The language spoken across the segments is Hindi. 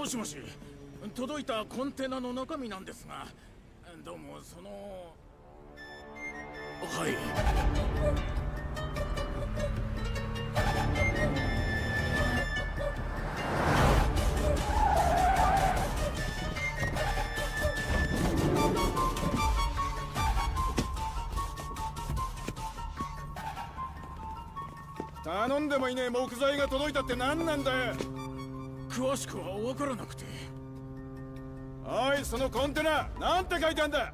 しもし、届いたコンテナの中身なんですが、どうもそのはい。頼んでもいねえ木材が届いたって何なんだよ。詳しくは分からなくて。おい、そのコンテナなんて書いてあんだ。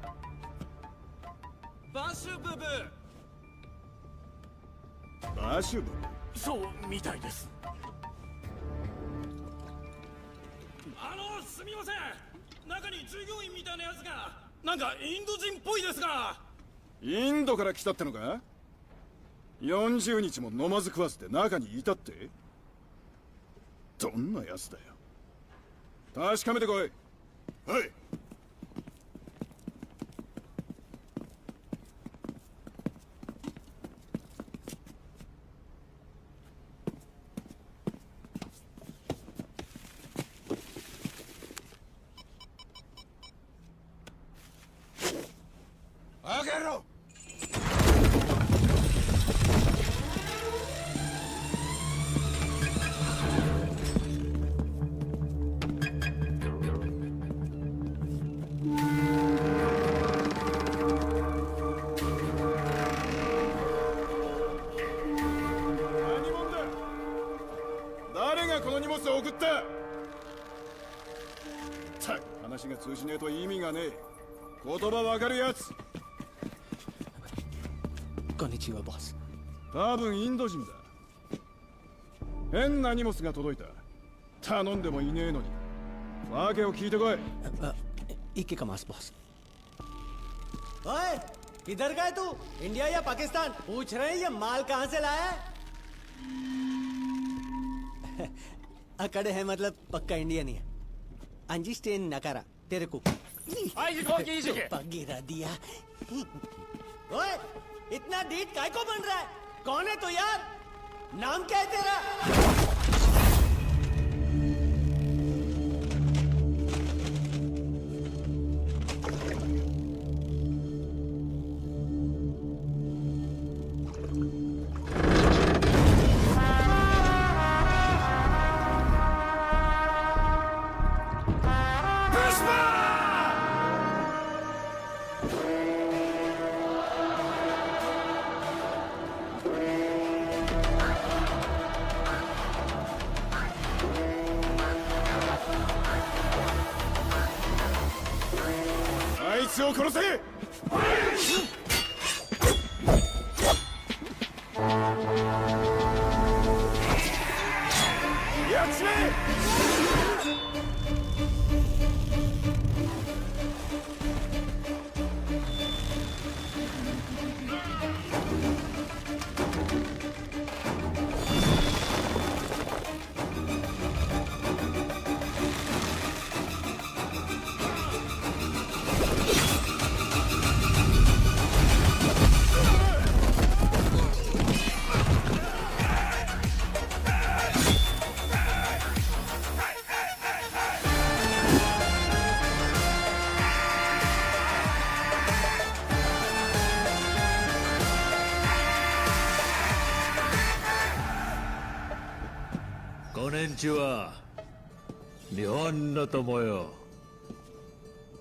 バシュブブ。バシュブ。そうみたいです。すみません、中に従業員みたいなやつがなんかインド人っぽいですが。インドから来たってのか。40日も飲まず食わずで中にいたって。どんなやつだよ。確かめてこい。はい。開けろ。誰がこの荷物を送った。ったく話が通じねえと意味がねえ。言葉わかるやつ。こんにちはボス。多分インド人だ。変な荷物が届いた。頼んでもいねえのに。訳を聞いてこい。एक के कमास बॉस। ओए, किधर गए तू? इंडिया या पाकिस्तान? पूछ रहे हैं ये माल कहाँ से लाया है? अकड़ है मतलब पक्का इंडियन ही है। अंजी स्टेन नकारा तेरे को गिरा दिया। ओए, इतना डीट काय को बन रहा है? कौन है तू यार? नाम क्या है तेरा?あいつを殺せ。やっちまえ。こんにちは。日本の友よ。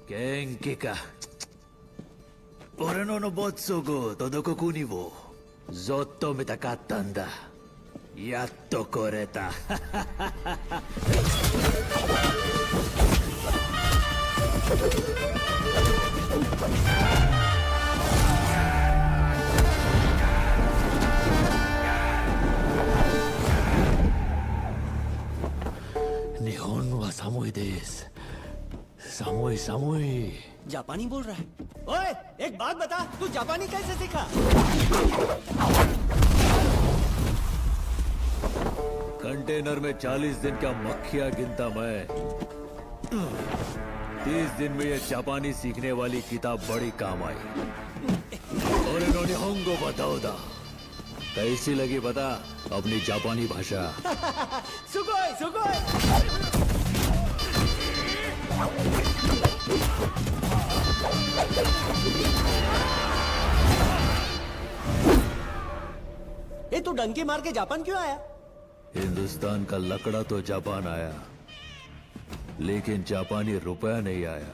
元気か。俺の没足とどこ国をずっと見たかったんだ。やっと来れた。日本は寒いです。寒い寒い。जापानी बोल रहा है। ओए, एक बात बता, तू जापानी कैसे सीखा? कंटेनर में 40 दिन का मक्खियां गिनता मैं। 30 दिन में ये जापानी सीखने वाली किताब बड़ी काम आई। और इन्होंने होंगो बताओ दा। कैसी लगी बता अपनी जापानी भाषा? सुगोई सुगोई। ए तू डंकी मार के जापान क्यों आया? हिंदुस्तान का लकड़ा तो जापान आया, लेकिन जापानी रुपया नहीं आया।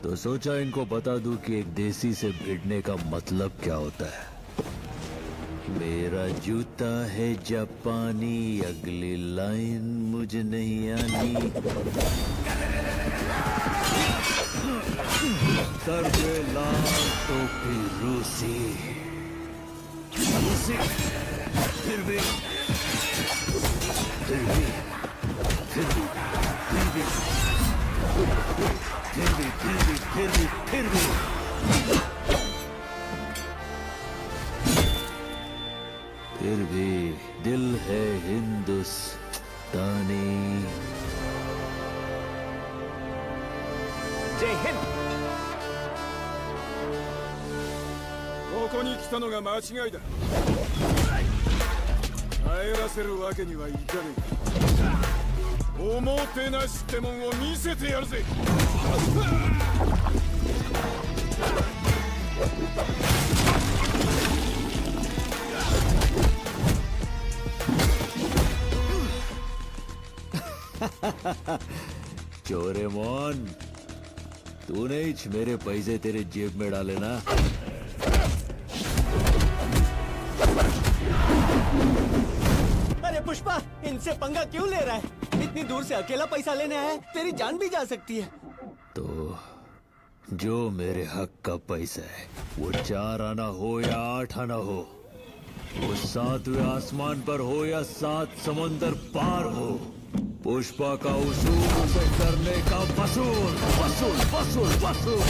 तो सोचा इनको बता दूं कि एक देसी से भिड़ने का मतलब क्या होता है। मेरा जूता है जापानी, अगली लाइन मुझे नहीं आनी। सर पे लाल टोपी रूसी, रूसी, फिर भी फिर भी फिर भी फिर भी फिर भी फिर भी फिर भी फिर भी फिर भी दिल है हिंदुस्तानी। जय हिंद। ここに来たのが間違いだ。帰らせるわけにはいかねえ。おもてなしってもんを見せてやるぜ。चोरेमोन, तूने ही मेरे पैसे तेरे जेब में डाले ना। अरे पुष्पा, इनसे पंगा क्यों ले रहा है? इतनी दूर से अकेला पैसा लेने आया है, तेरी जान भी जा सकती है। तो जो मेरे हक का पैसा है, वो 4 आना हो या 8 आना हो, वो 7वें आसमान पर हो या 7 समंदर पार हो, पुष्पा का उसूल उसे करने का वसूल वसूल वसूल वसूल।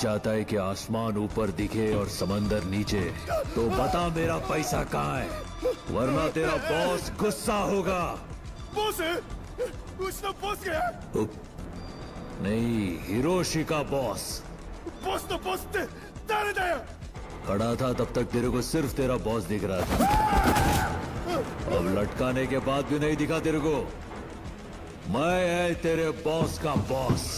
चाहता है कि आसमान ऊपर दिखे और समंदर नीचे, तो बता मेरा पैसा कहाँ है, वरना तेरा बॉस गुस्सा होगा। बॉस है? उसका बॉस गया? नहीं, हिरोशी का बॉस। बॉस तो बॉस थे, तारे दया। खड़ा था तब तक तेरे को सिर्फ तेरा बॉस दिख रहा था, अब लटकाने के बाद भी नहीं दिखा तेरे को। मैं है तेरे बॉस का बॉस।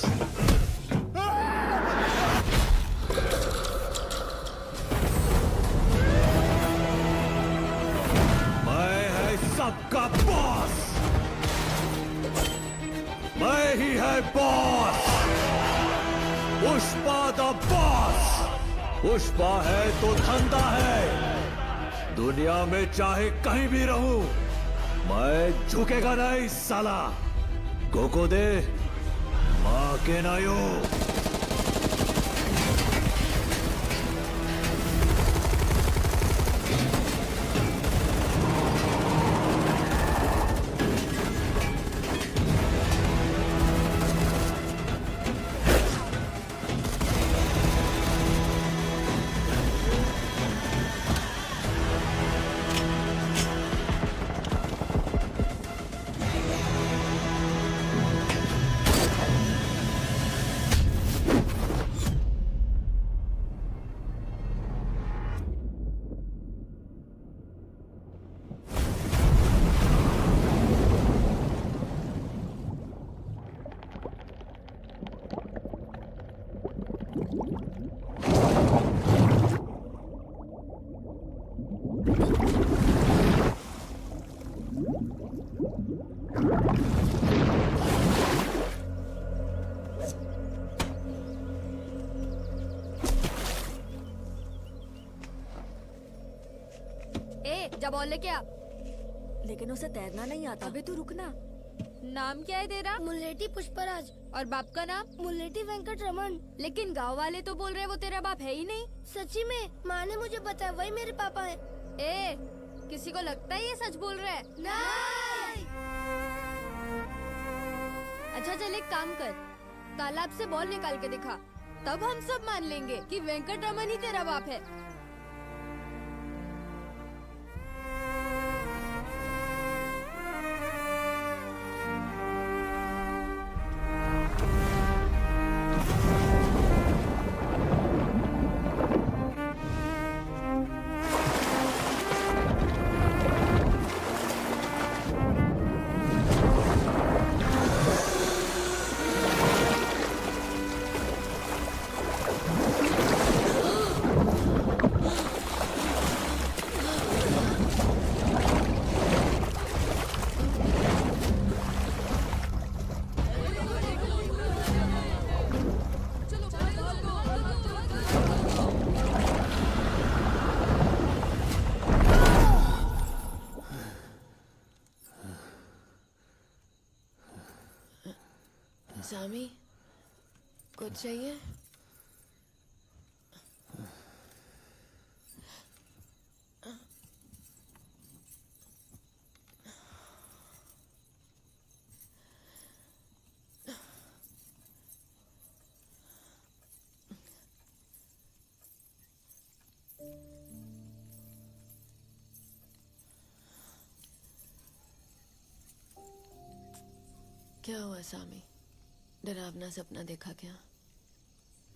सबका बॉस मैं ही है boss. Pushpa the boss. Pushpa है तो धंधा है, दुनिया में चाहे कहीं भी रहूं, मैं झुकेगा नहीं साला। गोको दे मां के नायो। जा बॉल लेके आ। लेकिन उसे तैरना नहीं आता। अबे तू रुकना। नाम क्या है तेरा? मुल्लेटी पुष्पराज। और बाप का नाम? मुल्लेटी वेंकट रमन। लेकिन गांव वाले तो बोल रहे वो तेरा बाप है ही नहीं। सच्ची में माँ ने मुझे बताया वही मेरे पापा है। ए, किसी को लगता है ये सच बोल रहा है? नहीं। अच्छा चल एक काम कर, तालाब से बॉल निकाल के दिखा, तब हम सब मान लेंगे कि वेंकट रमन ही तेरा बाप है। सामी, कुछ चाहिए? क्या हुआ सामी? डरावना सपना देखा क्या?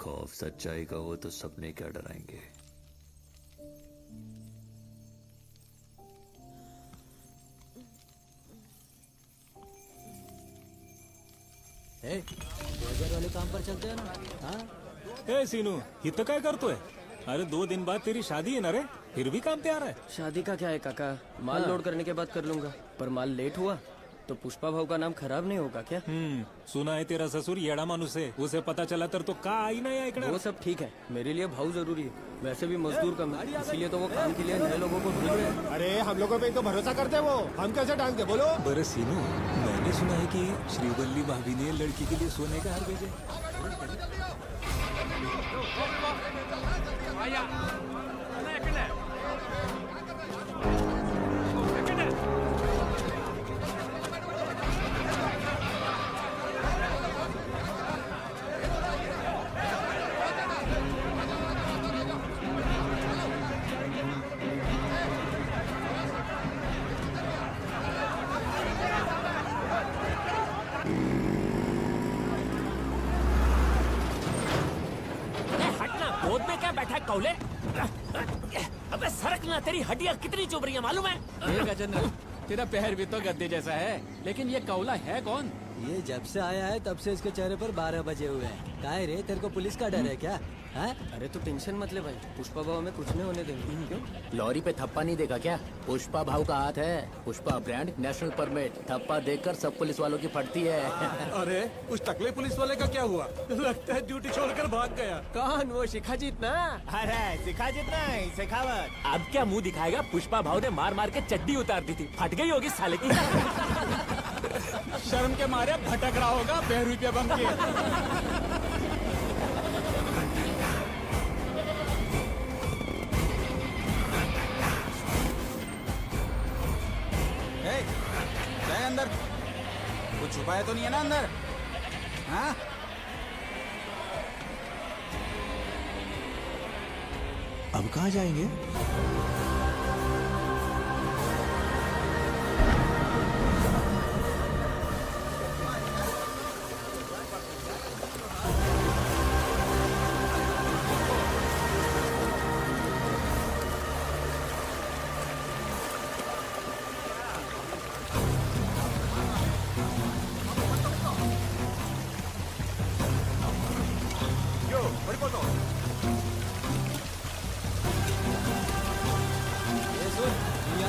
खौफ सच्चाई का हो तो सपने क्या डराएंगे। रोजर वाले काम पर चलते हैं ना। हाँ ए सीनू, इथं काय करतोय? अरे 2 दिन बाद तेरी शादी है ना रे, फिर भी काम तैयार है। शादी का क्या है काका, माल लोड करने के बाद कर लूंगा। पर माल लेट हुआ तो पुष्पा भाव का नाम खराब नहीं होगा क्या? सुना है तेरा ससुर येड़ा माणूस है, उसे पता चला तर तो का आई नाही ऐकणार। वो सब ठीक है, मेरे लिए भाव जरूरी है। वैसे भी मजदूर कम है, इसीलिए तो वो काम के लिए नए लोगों को ढूंढ रहे हैं। अरे हम लोगों पे तो भरोसा करते वो, हम कैसे टांग दे बोलो। बरं सीनू, मैंने सुना है कि श्रीवल्ली भाभी ने लड़की के लिए सोने का हार भेजे। हटना, गोद में क्या बैठा है कौले? अबे सरक ना, तेरी हड्डियां कितनी चुभ रही है मालूम है? ये गजेंद्र, तेरा पैर भी तो गद्दे जैसा है, लेकिन ये कौला है कौन? ये जब से आया है तब से इसके चेहरे पर 12 बजे हुए हैं। काहे रे, तेरे को पुलिस का डर है क्या? है? अरे तू टेंशन मत ले भाई, पुष्पा भाव में कुछ नहीं होने देंगे। क्यों? लॉरी पे थप्पा नहीं देखा क्या? पुष्पा भाव का हाथ है, पुष्पा ब्रांड, नेशनल परमिट। थप्पा देखकर सब पुलिस वालों की फटती है। अरे उस टकले पुलिस वाले का क्या हुआ? लगता है ड्यूटी छोड़कर भाग गया। कौन? वो शिखाजीत ना? अरे सिखा जितना सिखावत। अब क्या मुंह दिखाएगा? पुष्पा भाव ने मार मार के चड्डी उतार दी थी, फट गई होगी साले की। शर्म के मारे भटक रहा होगा बहरूपी पे बम के। अंदर कुछ छुपाया तो नहीं है ना अंदर? हाँ? अब कहाँ जाएंगे?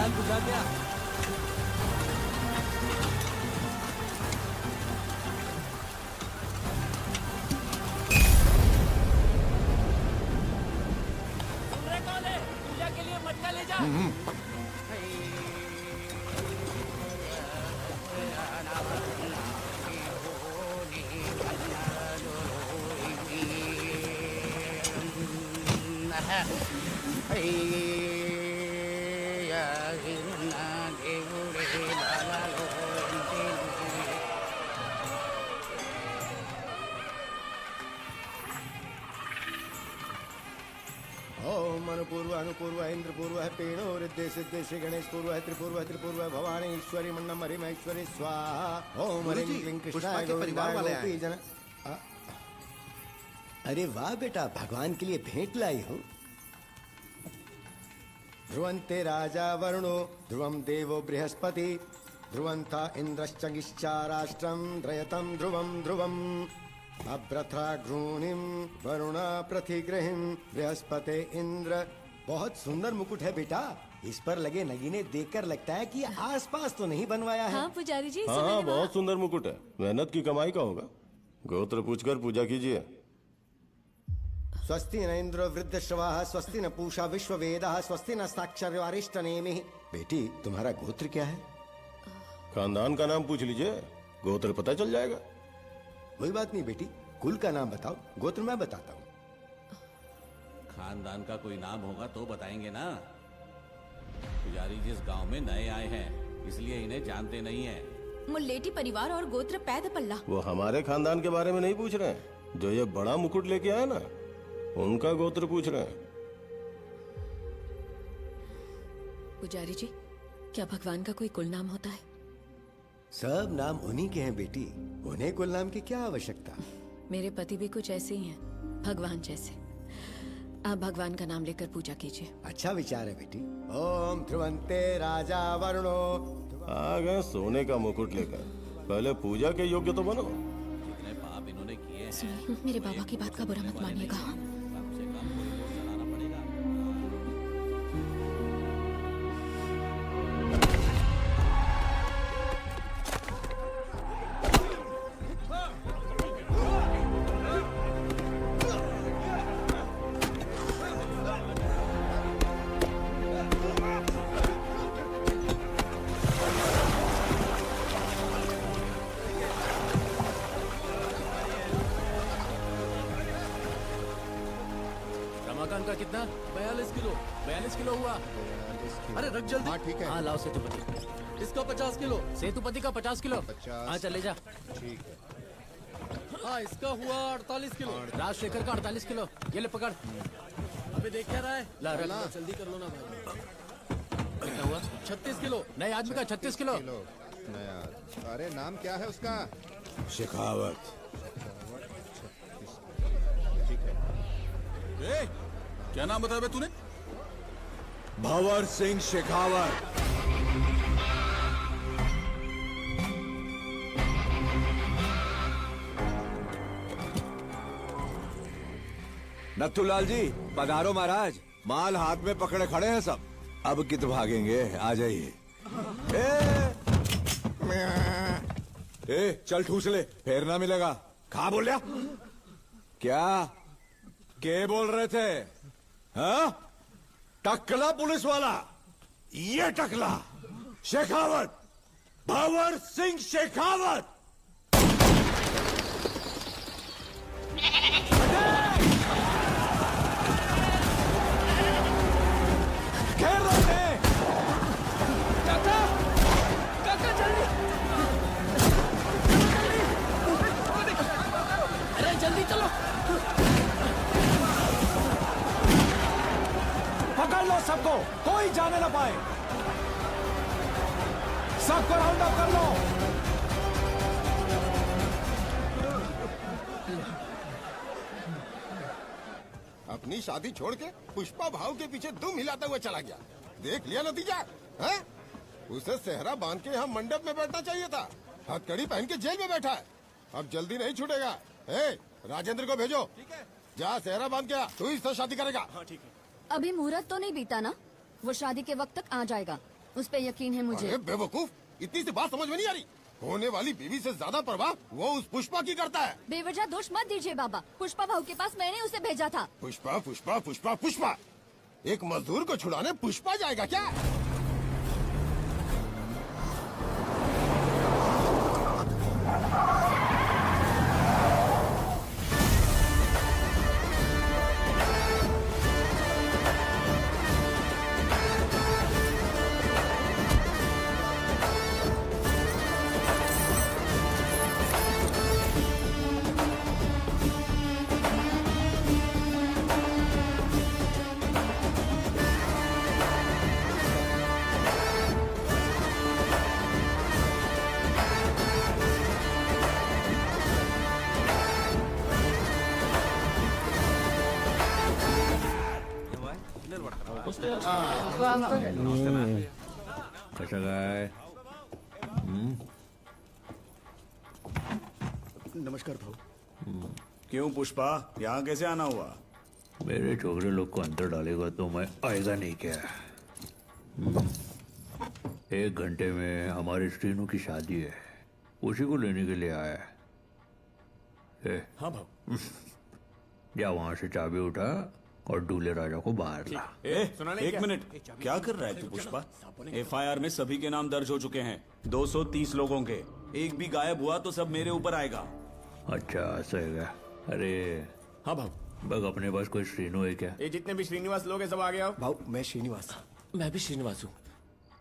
बुझा क्या? पूजा के लिए मटका ले जा। ओम अनुपूर्व अनुपूर्व इंद्र पूर्व है पेणो रिद्धि सिद्धि श्री गणेश पूर्व है त्रिपूर्व है त्रिपूर्व है भवानी ईश्वरी मंडम हरि महेश्वरी स्वाहा ओम हरि क्लीं कृष्णाय गोविंदाय गोपी जन। अरे वाह बेटा, भगवान के लिए भेंट लाई हो। ध्रुवंते राजा वरुणो ध्रुवं देवो बृहस्पति ध्रुवंता इंद्रश्चगिश्चाराष्ट्रं ध्रयतं ध्रुवं ध्रुवम् अभ्रथा घ्रूणिम वरुणा प्रतिग्रहिम बृहस्पति इंद्र। बहुत सुंदर मुकुट है बेटा, इस पर लगे नगीने देखकर लगता है कि आसपास तो नहीं बनवाया है। हाँ पुजारी जी, हाँ बहुत सुंदर मुकुट है, मेहनत की कमाई का होगा। गोत्र पूछकर पूजा कीजिए। स्वस्ति न इंद्र वृद्ध श्रवाः स्वस्ति न पूषा विश्ववेदाः स्वस्ति न साक्षरवारिष्ठ नेमिः। बेटी तुम्हारा गोत्र क्या है? खानदान का नाम पूछ लीजिए, गोत्र पता चल जाएगा। कोई बात नहीं बेटी, कुल का नाम बताओ, गोत्र मैं बताता हूँ। खानदान का कोई नाम होगा तो बताएंगे ना। पुजारी जिस गांव में नए आए हैं इसलिए इन्हें जानते नहीं है। मुल्लेटी परिवार और गोत्र पैद पल्ला। वो हमारे खानदान के बारे में नहीं पूछ रहे हैं, जो ये बड़ा मुकुट लेके आया ना उनका गोत्र पूछ रहे हैं। पुजारी जी, क्या भगवान का कोई कुल नाम होता है? सब नाम उन्हीं के हैं बेटी, उन्हें कुल नाम की क्या आवश्यकता। मेरे पति भी कुछ ऐसे ही हैं, भगवान जैसे। आप भगवान का नाम लेकर पूजा कीजिए। अच्छा विचार है बेटी। ओम ध्रुवंते राजा वरुणो। आ गए सोने का मुकुट लेकर, पहले पूजा के योग्य तो बनो। जितने पाप इन्होंने किए हैं। सुनिए, मेरे बाबा की बात का बुरा मत मानिएगा। कम से कम कोई तो चलाना पड़ेगा। रमाकांत का कितना? 42 किलो हुआ। अरे रख जल्दी। हाँ ठीक है। हाँ लाओ सेतुपति। इसका 50 किलो। सेतुपति का 50 किलो। हाँ चले जा। ठीक है। हाँ इसका हुआ 48 किलो। राजशेखर का 48 किलो। ये ले पकड़। अबे देख क्या रहा है? ला रख जल्दी कर लो ना भाई। कितना हुआ? 36 किलो। नए आदमी का 36 किलो। नया। अरे नाम क्या है उसका? शेखावत। क्या नाम बताया बे तूने? भंवर सिंह शेखावत। नथुलाल जी पधारो महाराज। माल हाथ में पकड़े खड़े हैं सब। अब कित भागेंगे, आ जाइए। ए चल ठूस ले, फेर ना मिलेगा। कहा बोलिया? क्या के बोल रहे थे? हाँ टकला पुलिस वाला, ये टकला शेखावत, भंवर सिंह शेखावत। घेर लो इन्हें। काका, काका जल्दी। अरे जल्दी चलो। पकड़ लो सबको, कोई जाने ना पाए। सबको राउंड अप कर लो। अपनी शादी छोड़ के पुष्पा भाव के पीछे दुम हिलाता हुआ चला गया। देख लिया नतीजा है? उसे सेहरा बांध के यहाँ मंडप में बैठना चाहिए था। हथकड़ी पहन के जेल में बैठा है। अब जल्दी नहीं छूटेगा। राजेंद्र को भेजो। जा सेहरा बांध के आ, तू इससे शादी करेगा। हाँ ठीक है। अभी मुहूर्त तो नहीं बीता ना, वो शादी के वक्त तक आ जाएगा, उस पे यकीन है मुझे। अरे बेवकूफ, इतनी सी बात समझ में नहीं आ रही। होने वाली बीवी से ज्यादा परवाह वो उस पुष्पा की करता है। बेवजह दोष मत दीजिए बाबा, पुष्पा भाऊ के पास मैंने उसे भेजा था। पुष्पा पुष्पा पुष्पा पुष्पा, एक मजदूर को छुड़ाने पुष्पा जाएगा क्या? कसं काय? नमस्कार भाऊ। क्यों पुष्पा, यहाँ कैसे आना हुआ? मेरे छोकरे लोग को अंदर डालेगा तो मैं आएगा नहीं क्या? 1 घंटे में हमारी श्रीनू की शादी है, उसी को लेने के लिए आया है। हाँ भाऊ। जा वहां से चाबी उठा और दूल्हे राजा को बाहर ला। एक मिनट, क्या कर रहा है तू पुष्पा? एफआईआर में सभी के नाम दर्ज हो चुके हैं, 230 लोगों के। एक भी गायब हुआ तो सब मेरे ऊपर आएगा। अच्छा ऐसा है क्या? अरे हाँ भाऊ। बग अपने पास कोई श्रीनू है क्या? ये जितने भी श्रीनिवास लोग हैं सब आ गया। भाऊ मैं श्रीनिवास। मैं भी श्रीनिवास हूँ।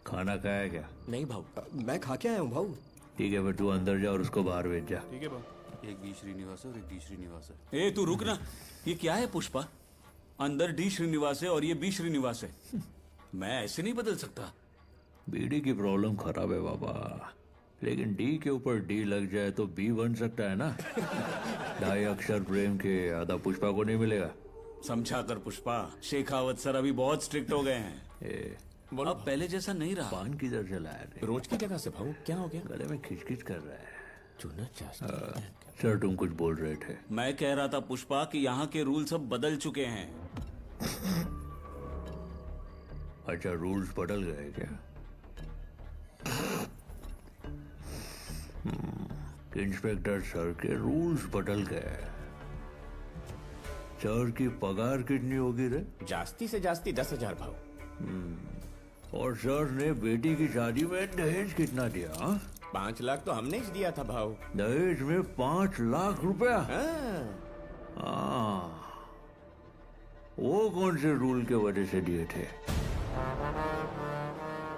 खाना खाया है क्या? नहीं भाऊ। मैं खा के आया हूँ भाऊ। ठीक है, फिर तू अंदर जा और उसको बाहर भेज जा। ठीक है भाऊ। एक बी श्रीनिवास है और एक डी श्रीनिवास है। ए तू रुक ना, ये क्या है पुष्पा? अंदर डी श्रीनिवास है और ये बी श्रीनिवास है। मैं ऐसे नहीं बदल सकता। बीडी की प्रॉब्लम खराब है बाबा, लेकिन डी के ऊपर डी लग जाए तो बी बन सकता है ना। 2.5 अक्षर प्रेम के आधा पुष्पा को नहीं मिलेगा। समझा कर पुष्पा, शेखावत सर अभी बहुत स्ट्रिक्ट हो गए हैं। अब पहले जैसा नहीं रहा। पान किधर से लाया रे? रोज की जगह से भाऊ। क्या हो गया? गले में खिचखिच कर रहा है। चुना चाहता है। सर तुम कुछ बोल रहे थे। मैं कह रहा था पुष्पा कि यहाँ के रूल सब बदल चुके हैं। अच्छा रूल्स बदल गए क्या? इंस्पेक्टर सर के रूल्स बदल गए। सर की पगार कितनी होगी रे? जास्ती से जास्ती 10,000 भाऊ। और सर ने बेटी की शादी में दहेज कितना दिया? 5 लाख तो हमने ही दिया था भाऊ। दहेज में 5 लाख रुपया? हाँ। वो कौन से रूल के वजह से दिए थे?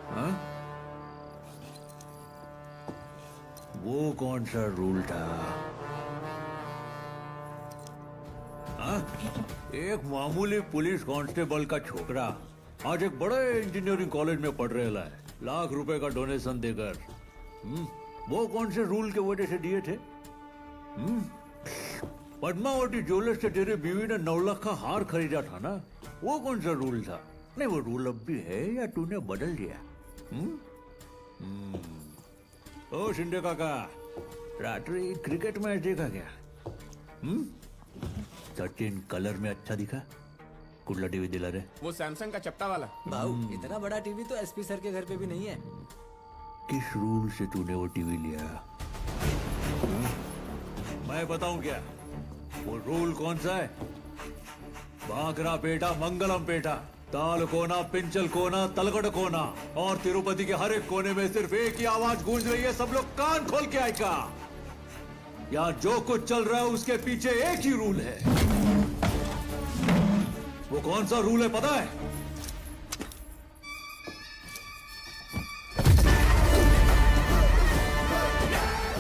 हाँ? वो कौन सा रूल था? हाँ? एक मामूली पुलिस कांस्टेबल का छोकरा आज एक बड़े इंजीनियरिंग कॉलेज में पढ़ रहा है, लाख रुपए का डोनेशन देकर। वो कौन से रूल के वजह से दिए थे? पद्मावती ज्वेलर्स से तेरे बीवी ने 9 लाख का हार खरीदा था ना, वो कौन सा रूल था? नहीं वो रूल अब भी है या तूने बदल दिया? ओ शिंदे काका, रात्रि क्रिकेट मैच देखा क्या? सचिन कलर में अच्छा दिखा? कुठला टीवी दिला रे? वो सैमसंग का चपटा वाला। भाऊ इतना बड़ा टीवी तो एसपी सर के घर पे भी नहीं है। किस रूल से तूने वो टीवी लिया? मैं बताऊं क्या? वो रूल कौन सा है? बागरा पेटा, मंगलम पेटा, ताल कोना, पिंचल कोना, तलगढ़ कोना और तिरुपति के हर एक कोने में सिर्फ एक ही आवाज गूंज रही है। सब लोग कान खोल के आएगा। यहाँ जो कुछ चल रहा है उसके पीछे एक ही रूल है। वो कौन सा रूल है पता है?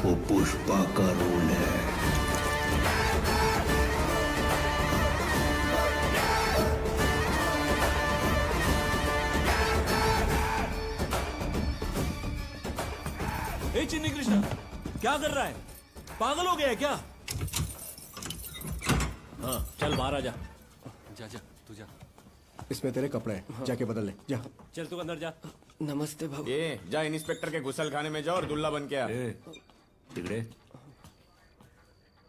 वो पुष्पा का रूल है। ए चिन्नी कृष्णा, क्या कर रहा है? पागल हो गया है क्या? हाँ चल बाहर आ जा। जा जा तू जा। इसमें तेरे कपड़े हैं, जाके बदल ले जा। चल तू अंदर जा। नमस्ते भाऊ। ये जा इंस्पेक्टर के गुसल खाने में जा और दुल्ला बन के आ। तिगड़े,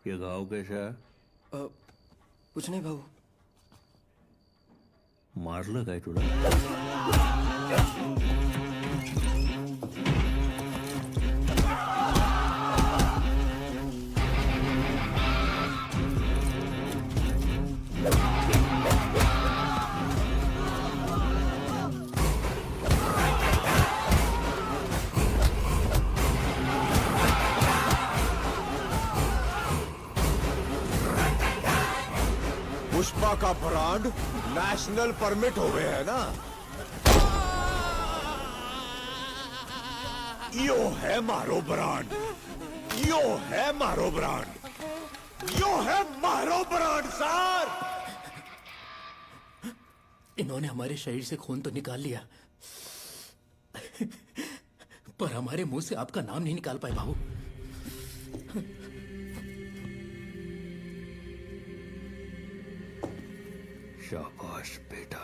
ये घाव कैसा है? कुछ नहीं भाऊ। मारलं काय तुला? पुष्पा का ब्रांड नेशनल परमिट हो गए है ना? यो है मारो ब्रांड, यो है मारो ब्रांड, यो है मारो ब्रांड सर। इन्होंने हमारे शरीर से खून तो निकाल लिया, पर हमारे मुंह से आपका नाम नहीं निकाल पाए भाऊ। शाबाश बेटा।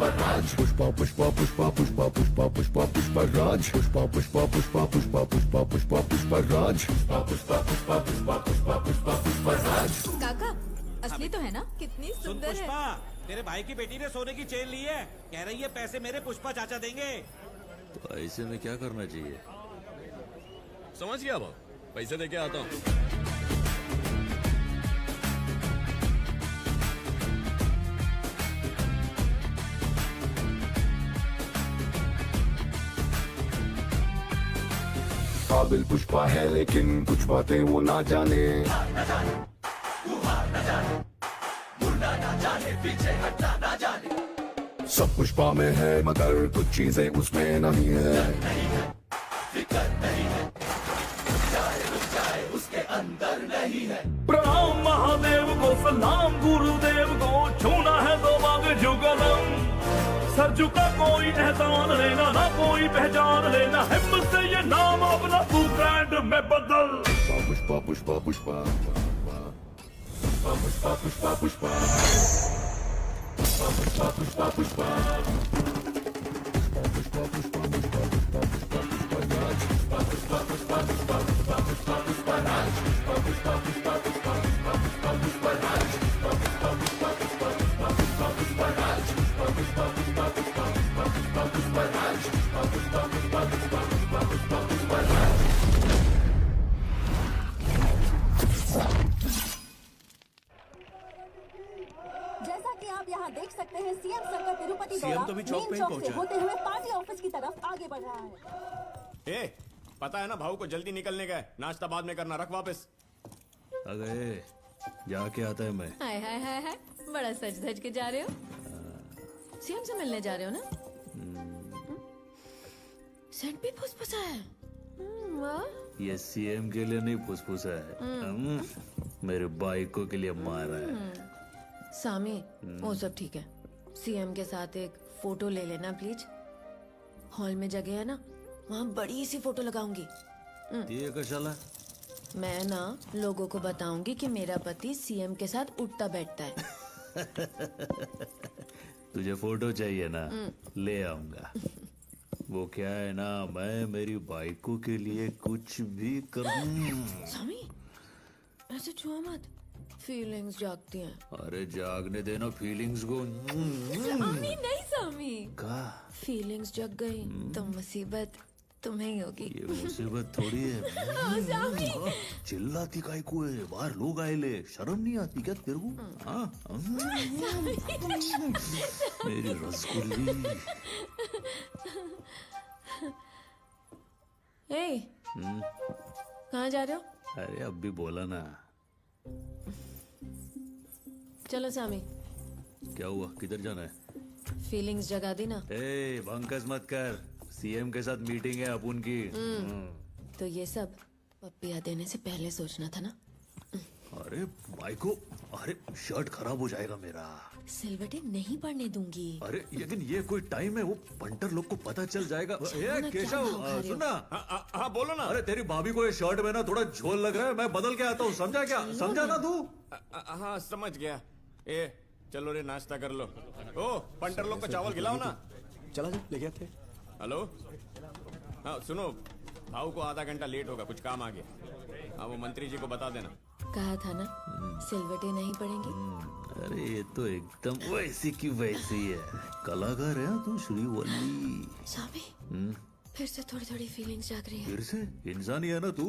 पुष्पराज पुष्पा पुष्पा पुष्पा पुष्पा पुष्पा पुष्पा पुष्पराज पुष्पा पुष्पा पुष्पा पुष्पा पुष्पा पुष्पा पुष्पराज पुष्पा पुष्पा पुष्पा पुष्पा पुष्पा पुष्पा पुष्पराज। काका असली तो है ना? कितनी सुन सुंदर है। पुष्पा, तेरे भाई की बेटी ने सोने की चेन ली है, कह रही है पैसे मेरे पुष्पा चाचा देंगे। तो ऐसे में क्या करना चाहिए? समझ गया भाव, पैसे देके आता हूँ। काबिल पुष्पा है लेकिन कुछ बातें वो ना जाने। सब पुष्पा में है मगर कुछ चीजें उसमें नहीं है। उसके अंदर नहीं है। प्रणाम महादेव को, सलाम गुरुदेव को, छूना है तो मांगे जुगलम। सर झुका कोई एहसान लेना, ना कोई पहचान लेना, हिम्मत से ये नाम अपना तू ब्रांड में बदल। पुष्पा पुष्पा पुष्पा पुष्पा पुष्पा पुष्पा पुष्पा पुष्पा पुष्पा पुष्पा जैसा कि आप यहाँ देख सकते हैं, सीएम सर तिरुपति सीएम तो भी चौक पे ही पहुंचा। होते हुए पार्टी ऑफिस की तरफ आगे बढ़ रहा है। ए, पता है ना भाऊ को जल्दी निकलने का है, नाश्ता बाद में करना, रख वापस। अरे जाके आता है मैं। हाय हाय हाय हाय, बड़ा सज धज के जा रहे हो। सीएम से मिलने जा रहे हो ना? सेंट भी फुसफुसा है। वाह। ये सीएम के लिए नहीं फुसफुसा है, मेरे बाइकों के लिए मारा है। सामी, वो सब ठीक है। सीएम के साथ एक फोटो ले लेना प्लीज। हॉल में जगह है ना, वहाँ बड़ी सी फोटो लगाऊंगी। ये कशाला? मैं ना लोगों को बताऊंगी कि मेरा पति सीएम के साथ उठता बैठता है। तुझे फोटो चाहिए ना, ले आऊंगा। वो क्या है ना, मैं मेरी बाइकों के लिए कुछ भी करूं। सामी, ऐसे छुआ मत, फीलिंग्स जागती हैं। अरे जागने देना फीलिंग्स को। सामी नहीं सामी, का फीलिंग्स जग गई तो मुसीबत तुम्हें ही होगी। ये मुसीबत थोड़ी है। सामी। चिल्लाती काय को है, बाहर लोग आए ले, शर्म नहीं आती क्या तेरे को? मेरी रसगुल्ली। ए, कहाँ जा रहे हो? अरे अब भी बोला ना। चलो सामी। क्या हुआ, किधर जाना है? फीलिंग्स जगा दी ना। ए, बंकस मत कर, सीएम के साथ मीटिंग है अपन की। तो ये सब पप्पिया देने से पहले सोचना था ना। अरे बाइको, अरे शर्ट खराब हो जाएगा मेरा। सिलवटे नहीं पड़ने दूंगी। अरे लेकिन ये कोई टाइम है, वो पंटर लोग को पता चल जाएगा। ए केशव, सुनना। हाँ बोलो ना। अरे तेरी भाभी को ये शर्ट में ना थोड़ा झोल लग रहा है, मैं बदल के आता हूँ, समझा क्या? समझा ना तू? हाँ समझ गया। ए चलो रे, नाश्ता कर लो। ओ पंटर लोग को चावल खिलाओ ना। चला जा, ले गया थे। हेलो, हाँ सुनो, भाऊ को आधा घंटा लेट होगा, कुछ काम आ गया। हाँ वो मंत्री जी को बता देना। कहा था ना, सिलवटे नहीं पड़ेंगी। अरे ये तो एकदम वैसी की वैसी है। कलाकार है तू, श्रीवल्ली। सामी, फिर से थोड़ी थोड़ी फीलिंग्स जाग रही है। फिर से? इंसान ही है ना तू।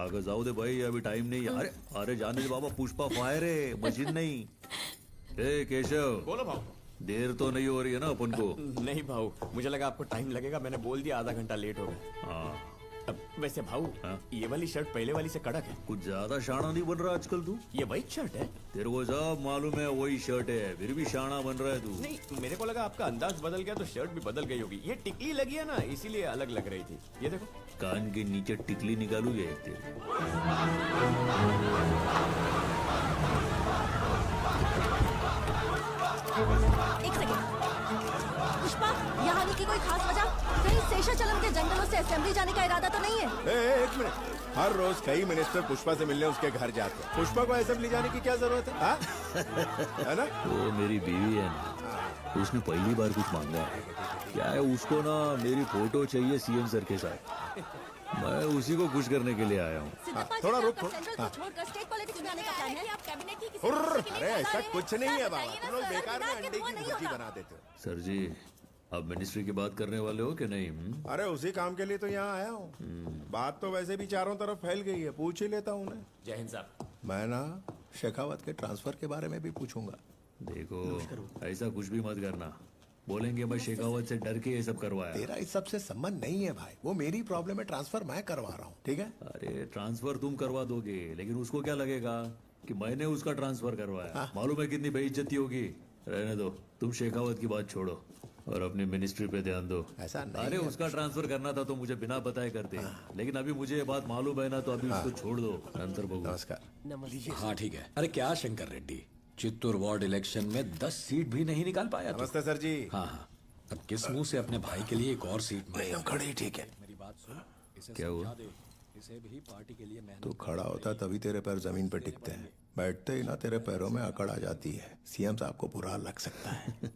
आगे जाओ दे भाई, अभी टाइम नहीं है। अरे अरे जाने दे बाबा, पुष्पा फायर है, मशीन नहीं। ए केशव, बोलो भाऊ। देर तो नहीं हो रही है ना अपन को? नहीं भाऊ, मुझे लगा आपको टाइम लगेगा, मैंने बोल दिया आधा घंटा लेट होगा। हाँ। अब वैसे भाऊ, ये वाली शर्ट पहले वाली से कड़क है। कुछ ज्यादा शाना नहीं बन रहा आजकल तू। ये वही शर्ट है? तेरे को सब मालूम है वही शर्ट है, फिर भी शाना बन रहा है तू। नहीं, मेरे को लगा आपका अंदाज बदल गया तो शर्ट भी बदल गई होगी। ये टिकली लगी है ना, इसीलिए अलग लग रही थी। ये देखो, कान के नीचे टिकली निकालूंगे तेरे। एक सेकंड, पुष्पा, यहाँ आने की कोई खास वजह? कहीं शेषाचलम के जंगलों से असेंबली जाने का इरादा तो नहीं है? एक मिनट, हर रोज कई मिनिस्टर पुष्पा से मिलने उसके घर जाते हैं। पुष्पा को असेंबली जाने की क्या जरूरत है? है ना? वो मेरी बीवी है ना। उसने पहली बार कुछ मांगा है। क्या है, उसको ना मेरी फोटो चाहिए सीएम सर के साथ। मैं उसी को खुश करने के लिए आया हूँ। थोड़ा रुक। छोड़कर स्टेट पॉलिटिक्स में आने का प्लान है। आप कैबिनेट की किसी अरे ऐसा कुछ नहीं है बाबा, तुम लोग बेकार में अंडे की भुर्जी बना देते हो। सर जी, आप मिनिस्ट्री की बात करने वाले हो कि नहीं? अरे उसी काम के लिए तो यहाँ आया हूँ। बात तो वैसे भी चारों तरफ फैल गई है, पूछ ही लेता हूँ उन्हें। जय हिंद साहब। मैं ना शेखावत के ट्रांसफर के बारे में भी पूछूंगा। देखो, ऐसा कुछ भी मत करना। बोलेंगे मैं शेखावत से डर के ये सब करवाया। तेरा इस सब से संबंध नहीं है भाई, वो मेरी प्रॉब्लम है, ट्रांसफर मैं करवा रहा हूँ, ठीक है? अरे ट्रांसफर तुम करवा दोगे, लेकिन उसको क्या लगेगा कि मैंने उसका ट्रांसफर करवाया? मालूम है कितनी बेइज्जती होगी। रहने दो, तुम शेखावत की बात छोड़ो और अपनी मिनिस्ट्री पे ध्यान दो। ऐसा नहीं अरे है। उसका ट्रांसफर करना था तो मुझे बिना बताए करते, लेकिन अभी मुझे ये बात मालूम है ना, तो अभी उसको छोड़ दो। नंतर बघू। नमस्कार। हाँ ठीक है। अरे क्या शंकर रेड्डी, चित्तूर वार्ड इलेक्शन में 10 सीट भी नहीं निकाल पाया तू। नमस्ते सर जी। हाँ हाँ, अब किस मुंह से अपने भाई के लिए एक और सीट मांगे? खड़े, ठीक है। मेरी बात सुन, इसे क्या हुआ? समझा दे, इसे भी पार्टी के लिए मेहनत। तू खड़ा होता तभी तेरे पैर जमीन पे टिकते हैं, बैठते ही ना तेरे पैरों में अकड़ आ जाती है। सीएम साहब को बुरा लग सकता है।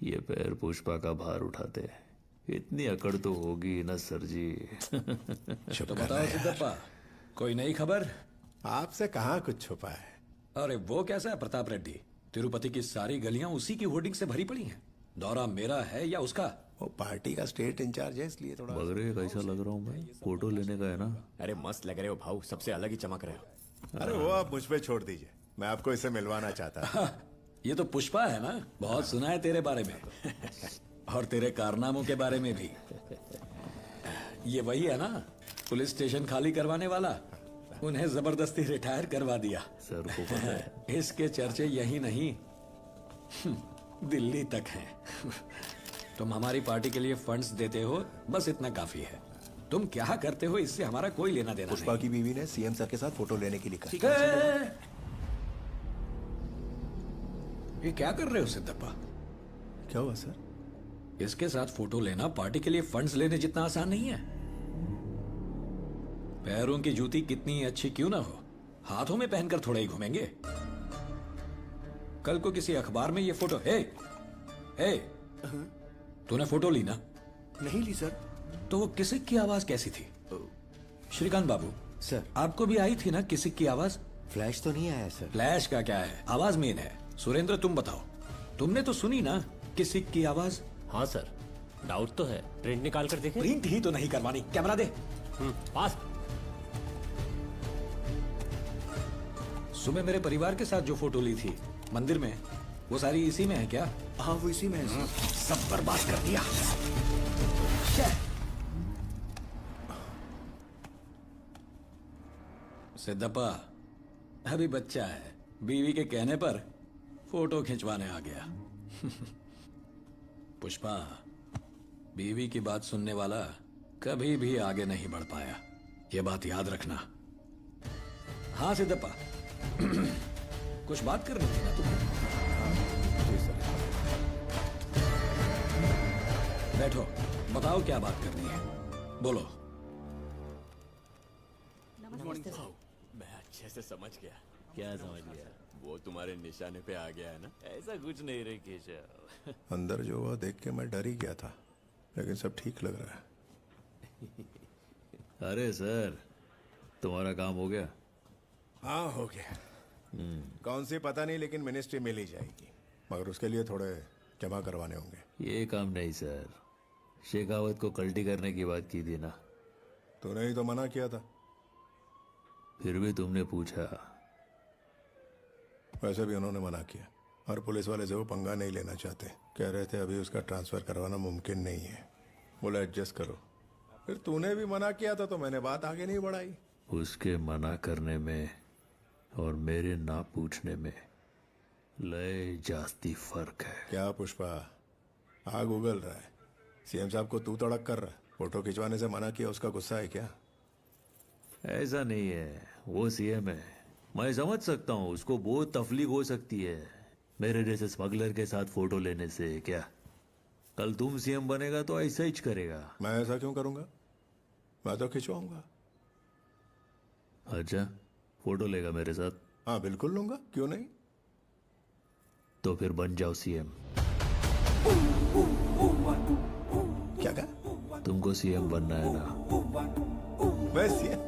ये पैर पुष्पा का भार उठाते हैं, इतनी अकड़ तो होगी ना सर जी। तो बताओ सिद्धप्पा, कोई नई खबर? आपसे कहाँ कुछ छुपा है। अरे वो कैसा है प्रताप रेड्डी? तिरुपति की सारी गलियां उसी की होर्डिंग से भरी पड़ी हैं। दौरा मेरा है या उसका? वो पार्टी का स्टेट इंचार्ज है, इसलिए थोड़ा बगरे कैसा लग रहा हूँ मैं? फोटो लेने का है ना? अरे मस्त लग रहे हो भाऊ, सबसे अलग ही चमक रहे हो। अरे वो आप मुझ पे छोड़ दीजिए, मैं आपको इसे मिलवाना चाहता हूँ। ये तो पुष्पा है ना, बहुत सुना है तेरे बारे में और तेरे कारनामों के बारे में भी। ये वही है ना, पुलिस स्टेशन खाली करवाने वाला? उन्हें जबरदस्ती रिटायर करवा दिया। सर को पता है। इसके चर्चे यही नहीं दिल्ली तक हैं। तुम हमारी पार्टी के लिए फंड्स देते हो, बस इतना काफी है। तुम क्या करते हो इससे हमारा कोई लेना देना पुष्पा की बीवी ने सीएम सर के साथ फोटो लेने के लिए कहा। ठीक है। ये क्या कर रहे हो सिद्धप्पा? क्या हुआ सर? इसके साथ फोटो लेना पार्टी के लिए फंड्स लेने जितना आसान नहीं है। पैरों की जूती कितनी अच्छी क्यों ना हो, हाथों में पहनकर थोड़ा ही घूमेंगे। कल को किसी अखबार में ये फोटो हे तूने फोटो ली ना? नहीं ली सर। तो वो किसिक की आवाज कैसी थी? श्रीकांत बाबू सर, आपको भी आई थी ना किसिक की आवाज? फ्लैश तो नहीं आया सर। फ्लैश का क्या है, आवाज मेन है। सुरेंद्र तुम बताओ, तुमने तो सुनी ना किसिक की आवाज? हाँ सर, डाउट तो है। प्रिंट निकाल कर देखें। प्रिंट ही तो नहीं करवानी, कैमरा दे। पास। सुबह मेरे परिवार के साथ जो फोटो ली थी मंदिर में, वो सारी इसी में है क्या? हाँ वो इसी में है सर। सब बर्बाद कर दिया। सिद्धप्पा अभी बच्चा है, बीवी के कहने पर फोटो खिंचवाने आ गया। पुष्पा, बीवी की बात सुनने वाला कभी भी आगे नहीं बढ़ पाया, ये बात याद रखना। हाँ सिद्धप्पा, कुछ बात करनी थी ना तुम्हें? बैठो, बताओ क्या बात करनी है, बोलो। नमस्ते सर। मैं अच्छे से समझ गया। क्या समझ गया? वो तुम्हारे निशाने पे आ गया है ना? ऐसा कुछ नहीं रे केशव। अंदर जो हुआ देख के मैं डर ही गया था, लेकिन सब ठीक लग रहा है। अरे सर, तुम्हारा काम हो गया? हाँ हो गया। कौन सी पता नहीं, लेकिन मिनिस्ट्री मिल ही जाएगी, मगर उसके लिए थोड़े जमा करवाने होंगे। ये काम नहीं सर, शेखावत को कल्टी करने की बात की थी ना? तूने ही तो मना किया था। फिर भी तुमने पूछा। वैसे भी उन्होंने मना किया, और पुलिस वाले से वो पंगा नहीं लेना चाहते। कह रहे थे अभी उसका ट्रांसफर करवाना मुमकिन नहीं है, बोला एडजस्ट करो। फिर तूने भी मना किया था तो मैंने बात आगे नहीं बढ़ाई। उसके मना करने में और मेरे ना पूछने में लय जास्ती फर्क है। क्या पुष्पा, आग उगल रहा है? सीएम साहब को तू तड़क कर रहा है, फोटो खिंचवाने से मना किया, उसका गुस्सा है क्या? ऐसा नहीं है, वो सीएम है, मैं समझ सकता हूँ उसको बहुत तकलीफ हो सकती है मेरे जैसे स्मगलर के साथ फोटो लेने से। क्या कल तुम सीएम बनेगा तो ऐसा ही करेगा? मैं ऐसा क्यों करूंगा, मैं तो खिंचवाऊंगा। अच्छा, फोटो लेगा मेरे साथ? हाँ बिल्कुल लूंगा, क्यों नहीं। तो फिर बन जाओ सीएम। क्या कहा? तुमको सीएम बनना है ना? मैं सीएम?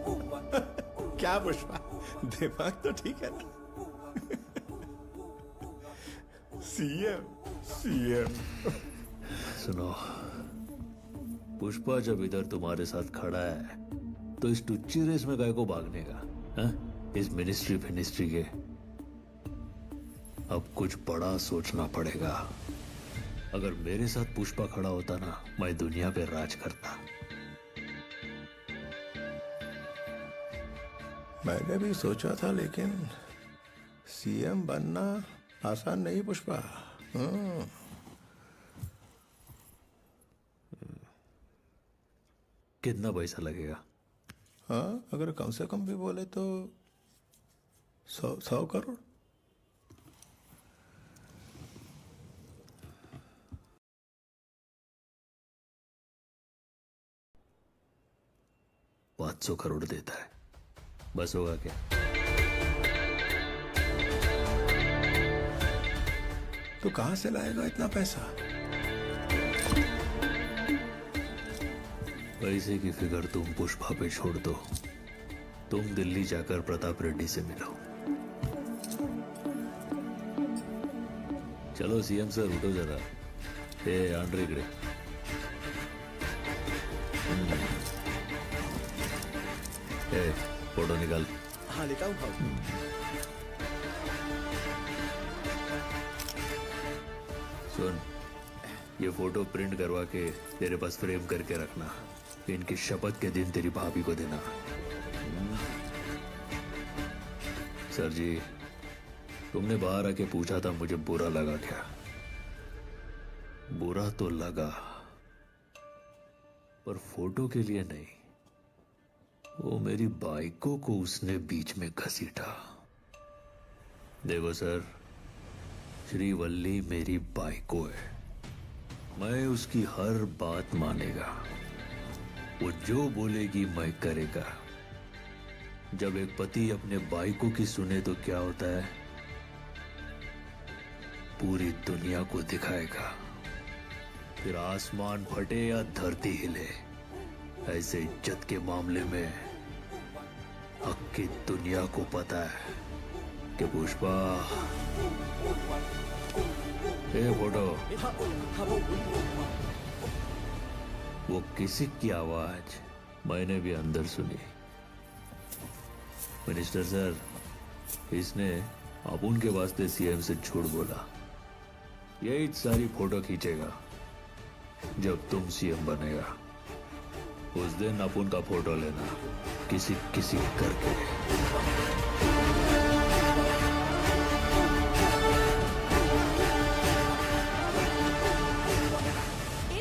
क्या पुष्पा, दिमाग तो ठीक है ना? CM CM. सुनो, पुष्पा जब इधर तुम्हारे साथ खड़ा है तो इस टुच्ची रेस में गाय को भागने का, हाँ? इस मिनिस्ट्री फिनिस्ट्री के अब कुछ बड़ा सोचना पड़ेगा। अगर मेरे साथ पुष्पा खड़ा होता ना, मैं दुनिया पे राज करता। मैंने भी सोचा था, लेकिन सीएम बनना आसान नहीं पुष्पा। कितना पैसा लगेगा? हाँ, अगर कम से कम भी बोले तो 100 करोड़। $500 करोड़ देता है, बस होगा क्या? तो कहां से लाएगा इतना पैसा? पैसे की फिगर तुम पुष्पा पे छोड़ दो। तुम दिल्ली जाकर प्रताप रेड्डी से मिलो। चलो सीएम सर, उठो जरा। आंड्रे इकडे। फोटो निकाल। हाँ, लेता हूँ। सुन, ये फोटो प्रिंट करवा के तेरे पास फ्रेम करके रखना। इनकी शपथ के दिन तेरी भाभी को देना। सर जी, तुमने बाहर आके पूछा था मुझे बुरा लगा क्या? बुरा तो लगा, पर फोटो के लिए नहीं। वो मेरी बाइकों को उसने बीच में घसीटा। देखो सर, श्रीवल्ली मेरी बाइको है। मैं उसकी हर बात मानेगा। वो जो बोलेगी मैं करेगा। जब एक पति अपने बाइकों की सुने तो क्या होता है? पूरी दुनिया को दिखाएगा। फिर आसमान फटे या धरती हिले। ऐसे इज्जत के मामले में हक की दुनिया को पता है कि पुष्पा। ये फोटो, वो किसी की आवाज मैंने भी अंदर सुनी। मिनिस्टर सर, इसने अपुन के वास्ते सीएम से झूठ बोला। यही सारी फोटो खींचेगा जब तुम सीएम बनेगा। उस दिन अपुन का फोटो लेना, किसी किसी करके।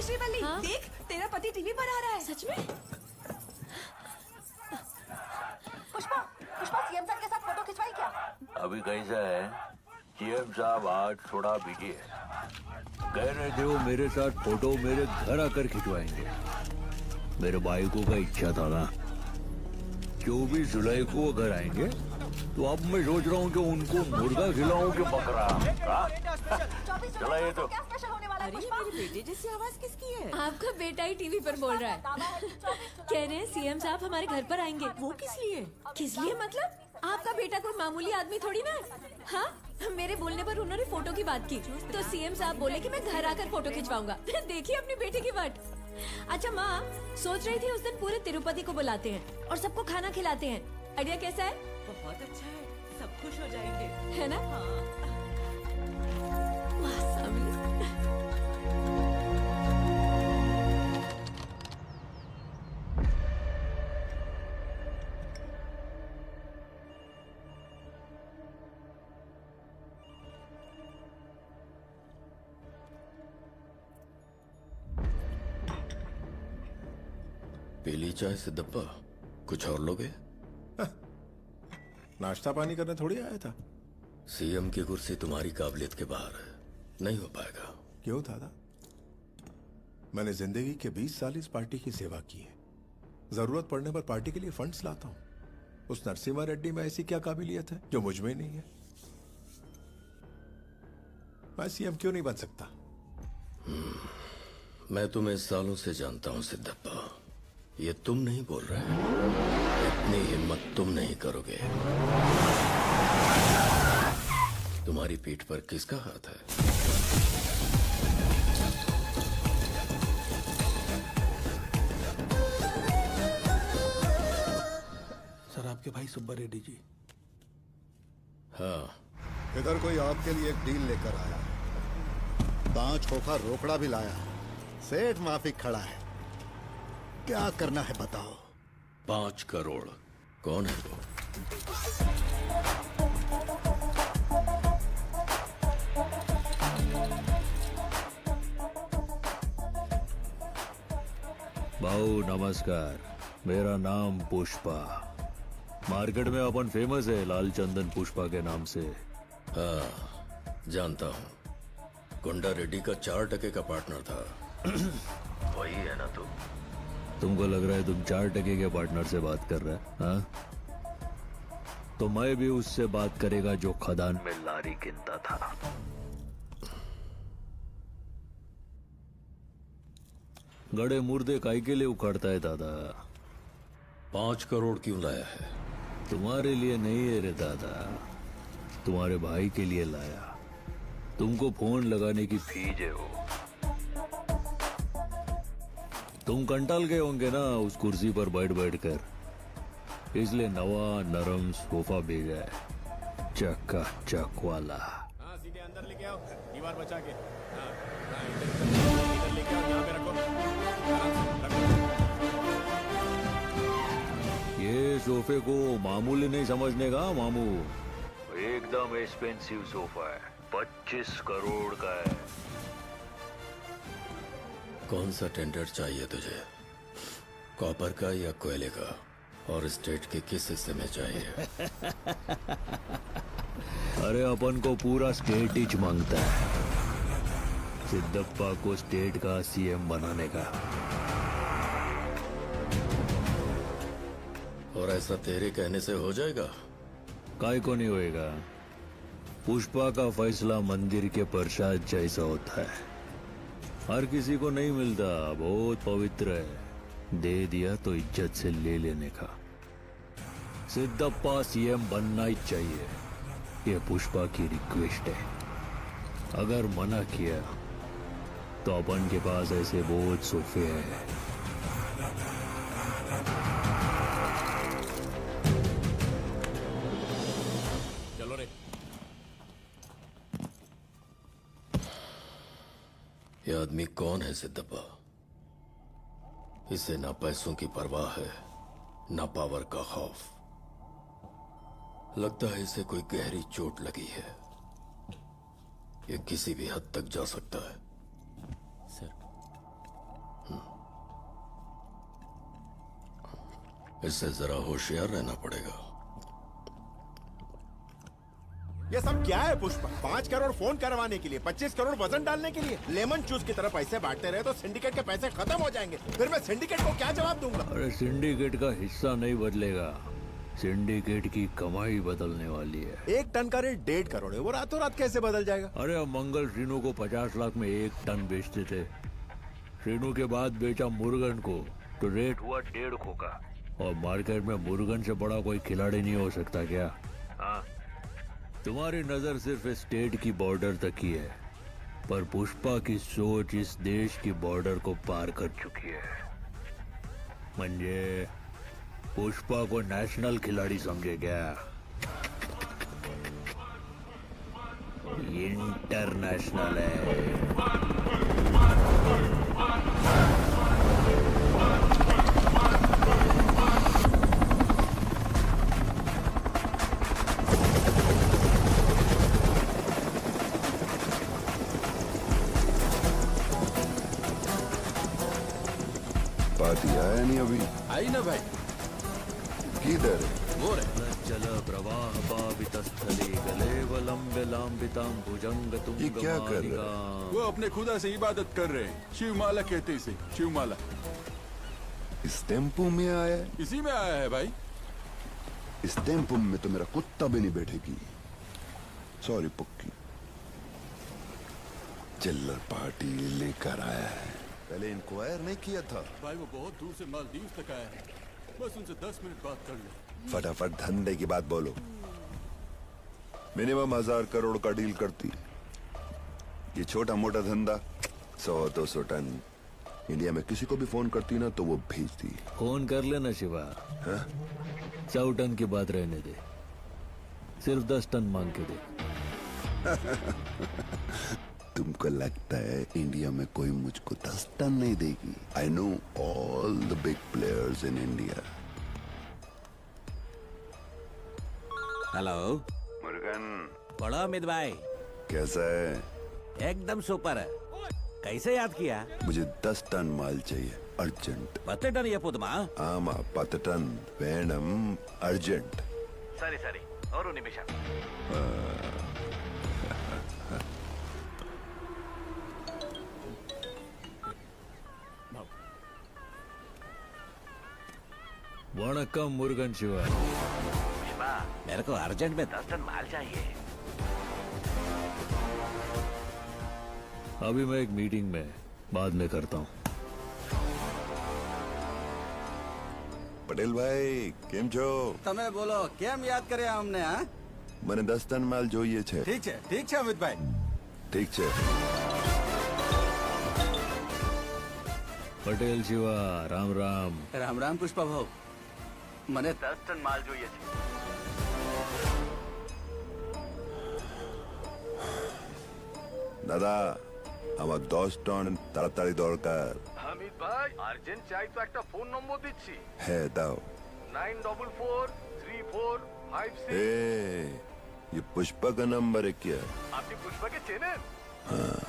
श्रीवल्ली, देख, तेरा पति टीवी पर आ रहा है। सच में? पुष्पा, सीएम सर के साथ फोटो खिंचवाई क्या? अभी कैसा है? सीएम साहब आज थोड़ा बिजी है। कह रहे थे वो मेरे साथ फोटो मेरे घर आकर खिंचवाएंगे। मेरे भाइयों का इच्छा था ना, 24 जुलाई को वो घर आएंगे, तो अब मैं सोच रहा हूँ कि उनको मुर्गा खिलाऊं कि बकरा। चला ये तो। अरे मेरे बेटे जैसी आवाज किसकी है? आपका बेटा ही टीवी पर बोल रहा है। कह रहे हैं सीएम साहब हमारे घर पर आएंगे। वो किस लिए? किस लिए मतलब? आपका बेटा कोई मामूली आदमी थोड़ी ना। हाँ, मेरे बोलने पर उन्होंने फोटो की बात की, तो सीएम साहब बोले कि मैं घर आकर फोटो खिंचवाऊंगा। देखिए अपने बेटे की बात। अच्छा माँ, सोच रही थी उस दिन पूरे तिरुपति को बुलाते हैं और सबको खाना खिलाते हैं। आइडिया कैसा है? बहुत अच्छा है, सब खुश हो जाएंगे, है ना? वाह सामी। पीली चाय से डब्बा, कुछ और लोगे? नाश्ता पानी करने थोड़ी आया था। सीएम की कुर्सी तुम्हारी काबिलियत के बाहर है, नहीं हो पाएगा। क्यों दादा? मैंने जिंदगी के 20 साल इस पार्टी की सेवा की है। जरूरत पड़ने पर पार्टी के लिए फंड्स लाता हूं। उस नरसिम्हा रेड्डी में ऐसी क्या काबिलियत है जो मुझ में नहीं है? मैं सीएम क्यों नहीं बन सकता? मैं तुम्हें सालों से जानता हूं सिद्धप्पा। ये तुम नहीं बोल रहे, इतनी हिम्मत तुम नहीं करोगे। तुम्हारी पीठ पर किसका हाथ है? सर आपके भाई सुब्बा रेड्डी जी। हाँ, इधर कोई आपके लिए एक डील लेकर आया है। 5 खोखा रोकड़ा भी लाया है। सेठ माफिक खड़ा है। क्या करना है बताओ। 5 करोड़। कौन है वो? भाऊ नमस्कार, मेरा नाम पुष्पा। मार्केट में अपन फेमस है लाल चंदन पुष्पा के नाम से। हाँ, जानता हूँ। गुंडा रेड्डी का 4 टके का पार्टनर था। वही है ना तुम? तुमको लग रहा है तुम 4 टके के पार्टनर से बात कर रहे हैं? हाँ? तो मैं भी उससे बात करेगा जो खदान में लारी गिनता था। गड़े मुर्दे काई के लिए उखाड़ता है दादा? 5 करोड़ क्यों लाया है? तुम्हारे लिए नहीं है रे दादा, तुम्हारे भाई के लिए लाया। तुमको फोन लगाने की फीस है वो। तुम कंटाल गए होंगे ना उस कुर्सी पर बैठ बैठ कर, इसलिए नवा नरम सोफा भेजा है, चक्का चक वाला। हाँ, सीधे अंदर लेके आओ, दीवार बचा के। हाँ, इधर लेके आओ, यहाँ पे रखो। ये सोफे को मामूली नहीं समझने का मामू, एकदम एक्सपेंसिव सोफा है, 25 करोड़ का है। कौन सा टेंडर चाहिए तुझे? कॉपर का या कोयले का? और स्टेट के किस हिस्से में चाहिए? अरे अपन को पूरा स्टेट ही मांगता है, सिद्धप्पा को स्टेट का सीएम बनाने का। और ऐसा तेरे कहने से हो जाएगा? काय को नहीं होएगा। पुष्पा का फैसला मंदिर के प्रसाद जैसा होता है, हर किसी को नहीं मिलता, बहुत पवित्र है। दे दिया तो इज्जत से ले लेने का। सिद्धप्पा सीएम बनना ही चाहिए, ये पुष्पा की रिक्वेस्ट है। अगर मना किया तो अपन के पास ऐसे बहुत सोफे हैं। चलो रे। ये आदमी कौन है सिद्धप्पा? इसे ना पैसों की परवाह है, ना पावर का खौफ। लगता है इसे कोई गहरी चोट लगी है। ये किसी भी हद तक जा सकता है। सर, इससे जरा होशियार रहना पड़ेगा। ये सब क्या है पुष्पा? 5 करोड़ फोन करवाने के लिए, 25 करोड़ वजन डालने के लिए। लेमन जूस की तरह पैसे बांटते रहे तो सिंडिकेट के पैसे खत्म हो जाएंगे। फिर मैं सिंडिकेट को क्या जवाब दूंगा? अरे सिंडिकेट का हिस्सा नहीं बदलेगा, सिंडिकेट की कमाई बदलने वाली है। 1 टन का रेट 1.5 करोड़ है, वो रातों रात कैसे बदल जाएगा? अरे अब मंगल श्रीनू को 50 लाख में 1 टन बेचते थे। श्रीनू के बाद बेचा मुर्गन को तो रेट हुआ 1.5 का। और मार्केट में मुर्गन से बड़ा कोई खिलाड़ी नहीं हो सकता क्या? हाँ, तुम्हारी नजर सिर्फ स्टेट की बॉर्डर तक ही है, पर पुष्पा की सोच इस देश की बॉर्डर को पार कर चुकी है। म्हणजे पुष्पा को नेशनल खिलाड़ी समझे क्या? इंटरनेशनल है। पार्टी आया नहीं अभी? आई ना भाई। किधर? वो रे। चल प्रवाह पावितस्थले गलेवलंबे लांबितां भुजंग तुंग। ये क्या कर रहे हैं? वो अपने खुदा से इबादत कर रहे हैं। शिवमाला कहते इसे, शिवमाला। इस टेम्पो में आया है? इसी में आया है भाई। इस टेम्पो में तो मेरा कुत्ता भी नहीं बैठेगी। सॉरी पक्की। चिल्लर पार्टी लेकर आया है। पहले इंक्वायर नहीं किया था। भाई वो बहुत दूर से मालदीव तक आया है, बस उनसे 10 मिनट बात कर लो। फटाफट धंधे की बात बोलो। मिनिमम 1000 करोड़ का डील करती। ये छोटा मोटा धंधा 100-200 टन इंडिया में किसी को भी फोन करती ना तो वो भेजती। फोन कर लेना शिवा। 100 टन की बात रहने दे, सिर्फ 10 टन मांग के दे। तुमको लगता है इंडिया में कोई मुझको 10 टन नहीं देगी? I know all the big players in India. Hello Murgan, बड़ा अमित भाई, कैसा है? एकदम सुपर है। कैसे याद किया? मुझे 10 टन माल चाहिए अर्जेंट। 10 टन ये पुदमा? आमा 10 टन वेणम अर्जेंट। सरी और निमिषम। वणक्कम मुर्गन शिवा। मेरे को अर्जेंट में 10 टन माल चाहिए। अभी मैं एक मीटिंग में, बाद में करता हूँ। पटेल भाई केम छो? તમે બોલો કેમ યાદ કર્યા અમને? હા, મને 10 ટન માલ જોઈએ છે। ઠીક છે અમિતભાઈ। ઠીક છે। પટેલ શિવા, રામ રામ। રામ રામ પુષ્પા ભાઉ, મને 10 ટન માલ જોઈએ છે। দাদা আমার 10 টন তাড়াতাড়ি দরকার। হামিদ ভাই, আর্জেন্ট চাই তো একটা ফোন নম্বর দিচ্ছি। হ্যাঁ দাও। 944345 ए, ये पुष्पा का नंबर है क्या? আপনি পুষ্পাকে চেনেন? हाँ,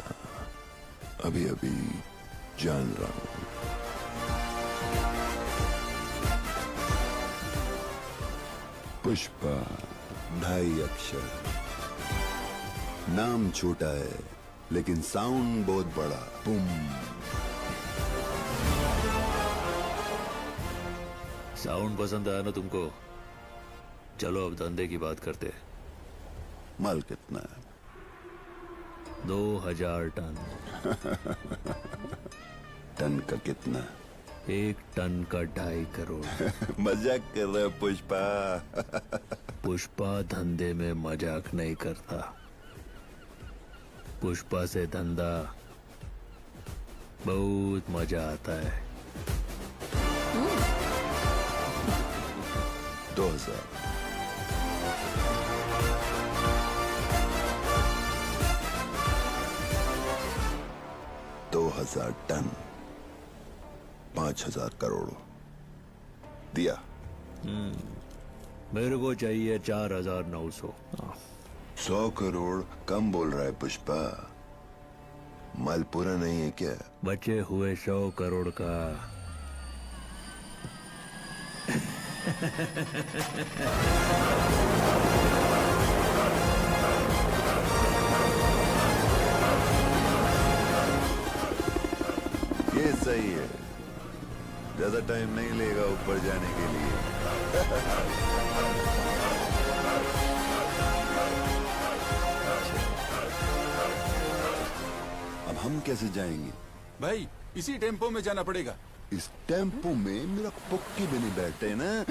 अभी अभी जान रहा हूँ। पुष्पा 2.5 अक्षर, नाम छोटा है लेकिन साउंड बहुत बड़ा। बुम। साउंड पसंद आया ना तुमको? चलो अब धंधे की बात करते। माल कितना है? 2000 टन। टन का कितना? 1 टन का 2.5 करोड़। मजाक कर रहे हो पुष्पा? पुष्पा धंधे में मजाक नहीं करता। पुष्पा से धंधा बहुत मजा आता है। 2000। टन 5000 करोड़ दिया। मेरे को चाहिए 4900। 100 करोड़ कम बोल रहा है पुष्पा। माल पूरा नहीं है क्या? बचे हुए 100 करोड़ का ये सही है, ज्यादा टाइम नहीं लेगा ऊपर जाने के लिए। अब हम कैसे जाएंगे? भाई इसी टेम्पो में जाना पड़ेगा। इस टेम्पो में मेरा पुक्की भी नहीं बैठे ना।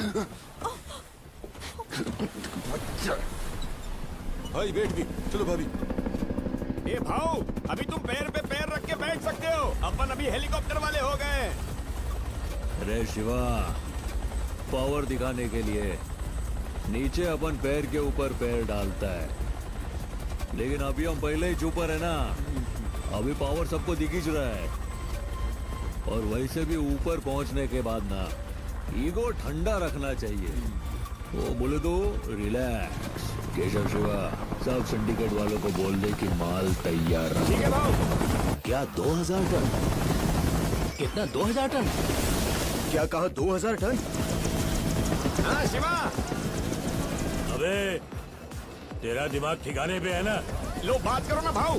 भाई बैठ गई, चलो भाभी। ए भाऊ, अभी तुम पैर पे पैर रख के बैठ सकते हो, अपन अभी हेलीकॉप्टर वाले हो गए। अरे शिवा, पावर दिखाने के लिए नीचे अपन पैर के ऊपर पैर डालता है, लेकिन अभी हम पहले ही ऊपर है ना। अभी पावर सबको दिख ही रहा है। और वैसे भी ऊपर पहुंचने के बाद ना ईगो ठंडा रखना चाहिए। वो बोले तो रिलैक्स। केशव शिवा, सब सिंडिकेट वालों को बोल दे कि माल तैयार रखो। ठीक है भाऊ। क्या 2000 टन? कितना? 2000 टन? क्या कहा? 2000 टन? हाँ शिवा। अबे तेरा दिमाग ठिकाने पे है ना? लो बात करो ना भाऊ।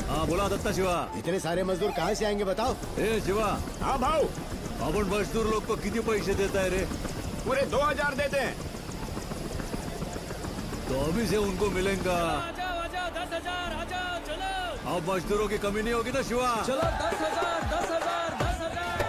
हाँ बोला दत्ता शिवा। इतने सारे मजदूर कहाँ से आएंगे बताओ? ए शिवा। हाँ भाऊ। अपन मजदूर लोग को कितने पैसे देता है रे? पूरे 2000 देते हैं। तो अभी से उनको मिलेगा। आजा 10,000 आजा, चलो अब मजदूरों की कमी नहीं होगी ना शिवा? चलो 10,000 10,000 10,000।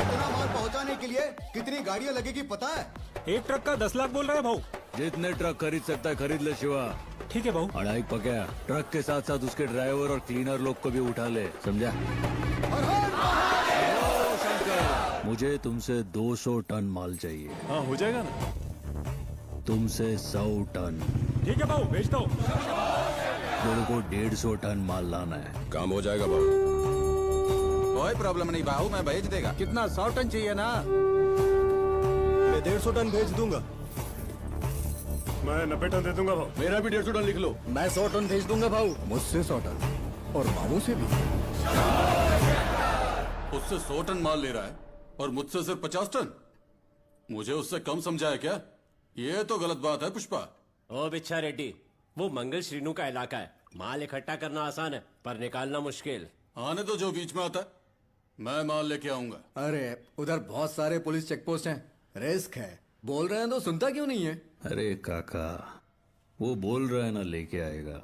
इतना माल पहुंचाने के लिए कितनी गाड़ियां लगेगी पता है? एक ट्रक का 10 लाख बोल रहे हैं भाऊ। जितने ट्रक खरीद सकता है खरीद ले शिवा। ठीक है भाऊ। अड़ाई पका ट्रक के साथ साथ उसके ड्राइवर और क्लीनर लोग को भी उठा ले, समझा? मुझे तुमसे 200 टन माल चाहिए। हाँ हो जाएगा ना। तुमसे 100 टन। ठीक है भाऊ, भेज दो। मेरे को 150 टन माल लाना है। काम हो जाएगा भाऊ। कोई प्रॉब्लम नहीं भाऊ, मैं भेज देगा। कितना? 100 टन चाहिए ना? मैं 150 टन भेज दूंगा। मैं 90 टन दे दूंगा भाऊ। मेरा भी 150 टन लिख लो। मैं 100 टन भेज दूंगा भाऊ। मुझसे 100 टन और मामू से भी। उससे 100 टन माल ले रहा है और मुझसे सिर्फ 50 टन। मुझे उससे कम समझा है क्या? ये तो गलत बात है पुष्पा। ओ बिच्छा रेड्डी, वो मंगल श्रीनु का इलाका है। माल इकट्ठा करना आसान है पर निकालना मुश्किल। आने तो जो बीच में आता है, मैं माल लेके आऊंगा। अरे उधर बहुत सारे पुलिस चेक पोस्ट हैं, रिस्क है। बोल रहे हैं तो सुनता क्यों नहीं है? अरे काका, वो बोल रहा है ना लेके आएगा,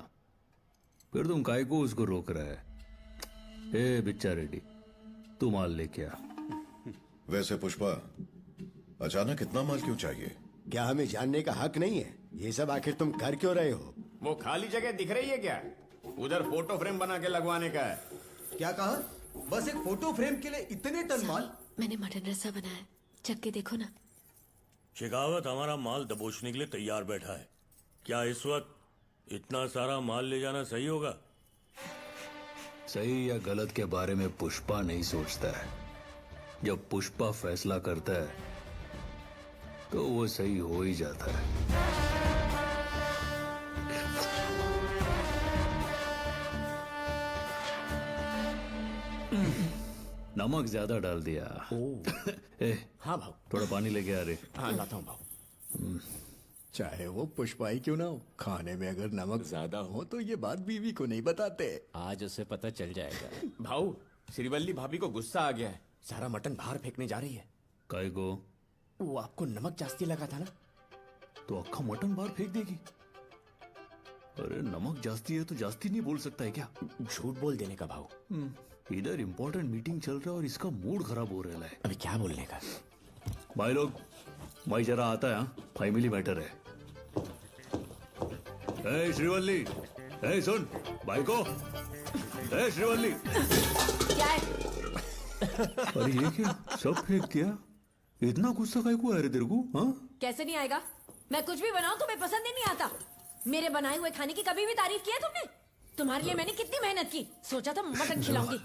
फिर तुम काय को उसको रोक रहा है? ए बिच्चा रेड्डी, तू माल लेके आ। वैसे पुष्पा, अचानक इतना माल क्यों चाहिए? क्या हमें जानने का हक नहीं है? ये सब आखिर तुम कर क्यों रहे हो? वो खाली जगह दिख रही है क्या? उधर फोटो फ्रेम बना के लगवाने का है। क्या कहा? बस एक फोटो फ्रेम के लिए इतने टन माल? मैंने मटन रस्सा बनाया, चख के देखो ना। शेखावत हमारा माल दबोचने के लिए तैयार बैठा है। क्या इस वक्त इतना सारा माल ले जाना सही होगा? सही या गलत के बारे में पुष्पा नहीं सोचता है। जब पुष्पा फैसला करता है तो वो सही हो ही जाता है। नमक ज्यादा डाल दिया। ए, हाँ भाऊ। थोड़ा पानी लेके आ रहे। हाँ लाता हूँ भाऊ। चाहे वो पुष्पा ही क्यों ना हो, खाने में अगर नमक ज्यादा हो तो ये बात बीवी को नहीं बताते। आज उसे पता चल जाएगा। भाऊ, श्रीवल्ली भाभी को गुस्सा आ गया है, सारा मटन बाहर फेंकने जा रही है। काय को? वो आपको नमक जास्ती लगा था ना? तो अक्खा मटन बाहर फेंक देगी? अरे नमक जास्ती है तो जास्ती नहीं बोल सकता है क्या? झूठ बोल देने का भाऊ। इधर इंपॉर्टेंट मीटिंग चल रहा है और इसका मूड खराब हो रहा है। अभी क्या बोलने का? भाई लोग, भाई जरा आता है। फैमिली मैटर है। ए श्रीवल्ली, ए सुन भाई को। ए श्रीवल्ली, क्या है? अरे ये क्या सब फेंक दिया? इतना गुस्सा काय को आ रहे तेरे को? हाँ कैसे नहीं आएगा? मैं कुछ भी बनाऊं तुम्हें पसंद ही नहीं आता। मेरे बनाए हुए खाने की कभी भी तारीफ की है तुमने? तुम्हारे लिए मैंने कितनी मेहनत की, सोचा था मटन खिलाऊंगी।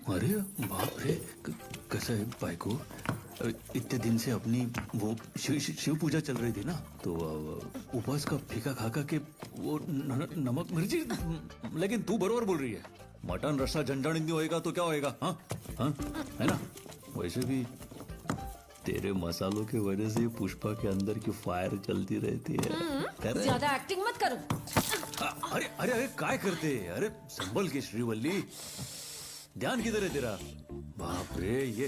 अरे बाप रे, कैसा है भाई को? इतने दिन से अपनी वो शिव पूजा चल रही थी ना, तो उपवास का फीका खाका के वो नमक मिर्ची। लेकिन तू बरोबर बोल रही है, मटन रस्सा झंझाणी होएगा तो क्या होएगा? हाँ हाँ है ना? वैसे भी तेरे मसालों की वजह से पुष्पा के अंदर की फायर चलती रहती है। ज्यादा एक्टिंग मत करो। अरे अरे अरे काय करते? अरे संभल के श्रीवल्ली, ध्यान किधर है तेरा? बाप रे ये,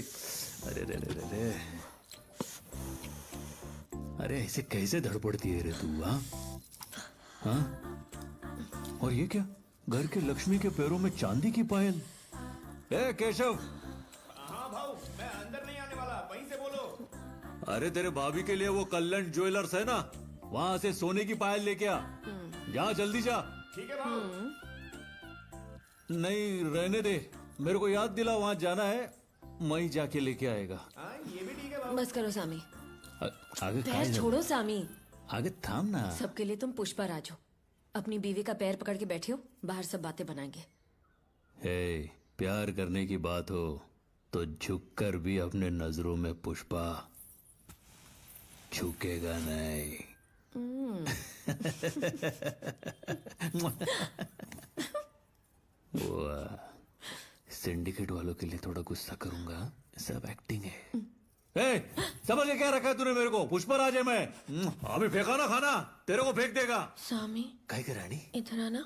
अरे रे रे रे, अरे ऐसे कैसे धड़पड़ती है रे तू? हाँ हाँ, और ये क्या? घर के लक्ष्मी के पैरों में चांदी की पायल। ए केशव। हाँ भाऊ, मैं अंदर नहीं आने वाला, वहीं से बोलो। अरे तेरे भाभी के लिए वो कल्याण ज्वेलर्स है ना, वहां से सोने की पायल लेके आ। जा जल्दी जा। ठीक है भाऊ। नहीं रहने दे, मेरे को याद दिला, वहां जाना है, मैं ही जाके लेके आएगा। ये भी ठीक है भाऊ। बस करो सामी, आगे पैर छोड़ो सामी। आगे थाम ना। सबके लिए तुम पुष्पा राज हो, अपनी बीवी का पैर पकड़ के बैठे हो, बाहर सब बातें बनाएंगे। हे, प्यार करने की बात हो तो झुककर भी अपने नजरों में पुष्पा झुकेगा नहीं। सिंडिकेट वालों के लिए थोड़ा गुस्सा करूंगा, सब एक्टिंग है। ए, समझ के क्या रखा है तूने मेरे को? पुष्पराज है मैं। अभी फेंका ना खाना, तेरे को फेंक देगा। सामी काय कर रानी? इधर आना।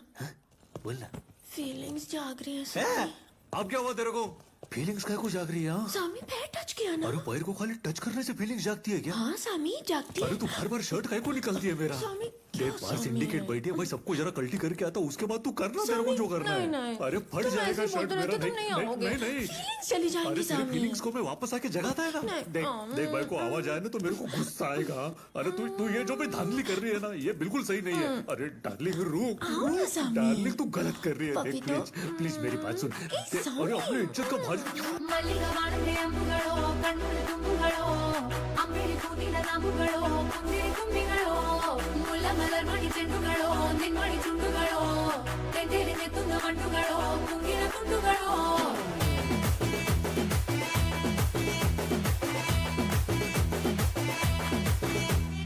बोल ना। फीलिंग्स जाग रही है सामी। अब क्या हुआ तेरे को? फीलिंग्स काय को जाग रही है? सामी पैर टच किया ना। अरे पैर को खाली टच करने से फीलिंग्स जागती है क्या? हाँ सामी जागती है। अरे तू हर बार शर्ट काय को निकलती है मेरा? सामी देख बाहर सिंडिकेट बैठी है भाई, सबको जरा कल्टी करके आता, उसके बाद तू करना तेरे को जो करना है। अरे फट जाएगा शर्ट मेरा। नहीं चली जाएंगी अरे तेरी सामने। फीलिंग्स को मैं वापस आके जगाता है ना। देख देख भाई को आवाज आए ना तो मेरे को गुस्सा आएगा। अरे तू ये जो भी धांधली कर रही है ना, ये बिल्कुल सही नहीं है। अरे डार्लिंग रुक, डार्लिंग तू गलत कर रही है। देख प्लीज प्लीज मेरी बात सुन। अरे अपने इज्जत का भाज।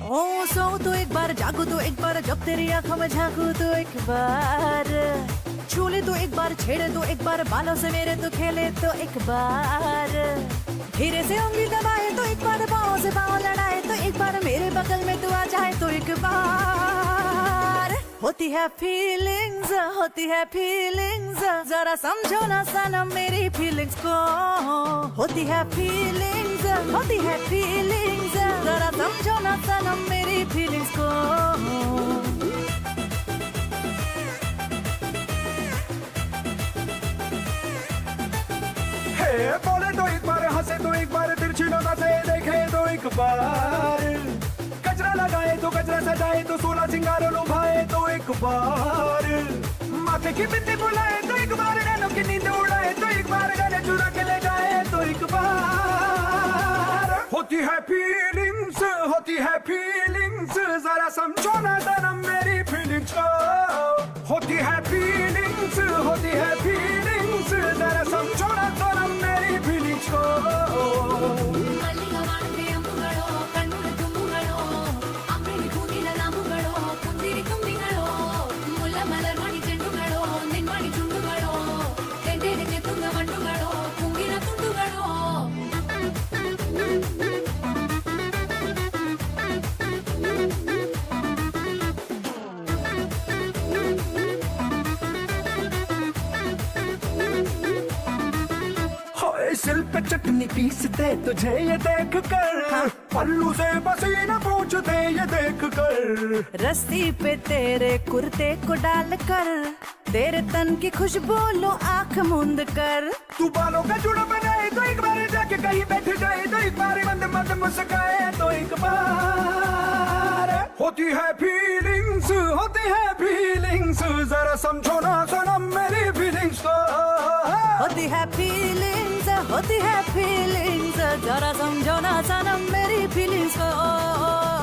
ओ सो तो एक बार, जागो तो एक बार, जब तेरी आंखों में झांकू तो एक बार, छूले तो एक बार, छेड़े तो एक बार, बालों से मेरे तो खेले तो एक बार, धीरे से उंगली दबाए तो एक बार, पाँव से पाँव लड़ाए तो एक बार, मेरे बगल में तू आ जाए तो एक बार। होती है फीलिंग्स, होती है फीलिंग्स, जरा समझो ना सनम मेरी फीलिंग्स को। होती है फीलिंग्स, होती है फीलिंग्स, जरा समझो ना सनम मेरी फीलिंग्स को। बोले तो एक बार, हंसे तो एक बार, तिरछी नजर से देखे तो एक बार, कचरा लगाए तो कचरा सजाए तो 16 सिंगार लुभाए तो एक बार, माथे की बिंदी बुलाए तो एक बार, नैनों की नींद उड़ाए तो एक बार, गाने चुरा के ले जाए तो एक बार। होती है फीलिंग्स, होती है फीलिंग्स, जरा समझो ना सनम मेरी फीलिंग्स को। होती है फीलिंग्स, होती है फीलिंग्स, जरा समझो ना सनम मेरी फीलिंग्स को। सिल पे चटनी पीसते तुझे ये देख कर, पल्लू से पसीना पूछते ये देख कर, रस्सी पे तेरे कुर्ते को डाल कर, तेरे तन की खुशबू लो आँख मूंद कर। तू बालों का जुड़ा बनाए तो एक बार, जाके कहीं बैठ जाए तो एक बार, मंद मंद मुस्काए तो एक बार। होती है फीलिंग्स, होती है फीलिंग्स, जरा समझो ना सनम मेरी फीलिंग्स को। होती है फीलिंग्स, होती है फीलिंग्स, जरा समझो ना सनम मेरी फीलिंग्स को।